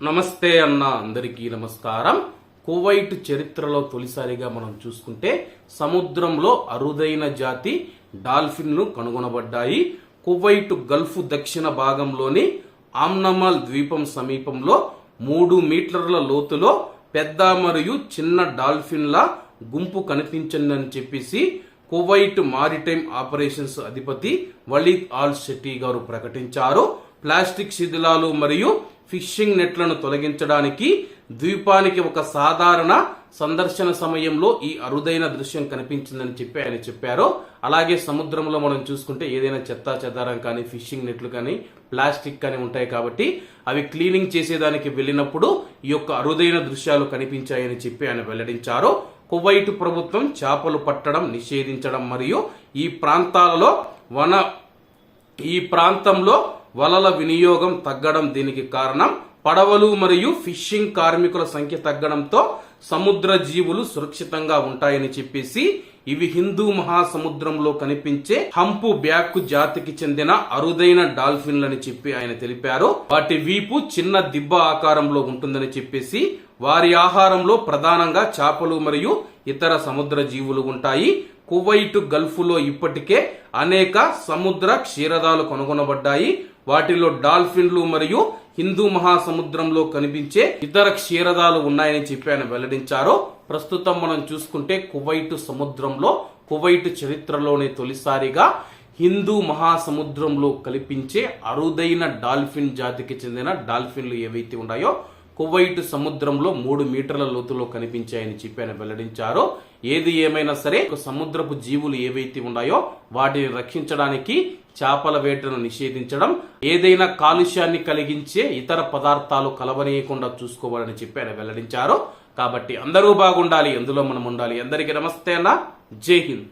నమస్తే అన్న అందరికీ నమస్కారం. కువైట్ చరిత్రలో తొలిసారిగా మనం చూసుకుంటే సముద్రంలో అరుదైన జాతి డాల్ఫిన్లు కనుగొనబడ్డాయి. కువైట్ గల్ఫ్ దక్షిణ భాగంలోని ఆమ్నమల్ ద్వీపం సమీపంలో 3 మీటర్ల లోతులో పెద్ద మరియు చిన్న డాల్ఫిన్ల గుంపు కనిపించిందని చెప్పేసి కువైట్ మారిటైమ్ ఆపరేషన్స్ అధిపతి వలీద్ ఆల్ షెట్టి గారు ప్రకటించారు. ప్లాస్టిక్ శిథిలాలు మరియు ఫిషింగ్ నెట్లను తొలగించడానికి ద్వీపానికి ఒక సాధారణ సందర్శన సమయంలో ఈ అరుదైన దృశ్యం కనిపించిందని చెప్పి ఆయన చెప్పారు. అలాగే సముద్రంలో మనం చూసుకుంటే ఏదైనా చెత్తా చెదారం కానీ ఫిషింగ్ నెట్లు కానీ ప్లాస్టిక్ కానీ ఉంటాయి కాబట్టి అవి క్లీనింగ్ చేసేదానికి వెళ్ళినప్పుడు ఈ యొక్క అరుదైన దృశ్యాలు కనిపించాయని చెప్పి ఆయన వెల్లడించారు. కువైట్ ప్రభుత్వం చేపలు పట్టడం నిషేధించడం మరియు ఈ ప్రాంతంలో వలల వినియోగం తగ్గడం దీనికి కారణం. పడవలు మరియు ఫిషింగ్ కార్మికుల సంఖ్య తగ్గడంతో సముద్ర జీవులు సురక్షితంగా ఉంటాయని చెప్పేసి ఇవి హిందూ మహాసముద్రంలో కనిపించే హంపు బ్యాక్ జాతికి చెందిన అరుదైన డాల్ఫిన్లని చెప్పి ఆయన తెలిపారు. వాటి వీపు చిన్న దిబ్బ ఆకారంలో ఉంటుందని చెప్పేసి వారి ఆహారంలో ప్రధానంగా చేపలు మరియు ఇతర సముద్ర జీవులు ఉంటాయి. కువైట్ గల్ఫ్ లో ఇప్పటికే అనేక సముద్ర క్షీరదాలు కనుగొనబడ్డాయి. వాటిలో డాల్ఫిన్లు మరియు హిందూ మహాసముద్రంలో కనిపించే ఇతర క్షీరదాలు ఉన్నాయని చెప్పి ఆయన వెల్లడించారు. ప్రస్తుతం మనం చూసుకుంటే కువైట్ సముద్రంలో కువైట్ చరిత్రలోనే తొలిసారిగా హిందూ మహాసముద్రంలో కనిపించే అరుదైన డాల్ఫిన్ జాతికి చెందిన డాల్ఫిన్లు ఏవైతే ఉన్నాయో కువైట్ సముద్రంలో 3 మీటర్ల లోతులో కనిపించాయని చెప్పి ఆయన వెల్లడించారు. ఏది ఏమైనా సరే సముద్రపు జీవులు ఏవైతే ఉన్నాయో వాటిని రక్షించడానికి చేపల వేటను నిషేధించడం, ఏదైనా కాలుష్యాన్ని కలిగించే ఇతర పదార్థాలు కలవనీయకుండా చూసుకోవాలని చెప్పి ఆయన వెల్లడించారు. కాబట్టి అందరూ బాగుండాలి, అందులో మనం ఉండాలి. అందరికీ నమస్తే అన్న, జై హింద్.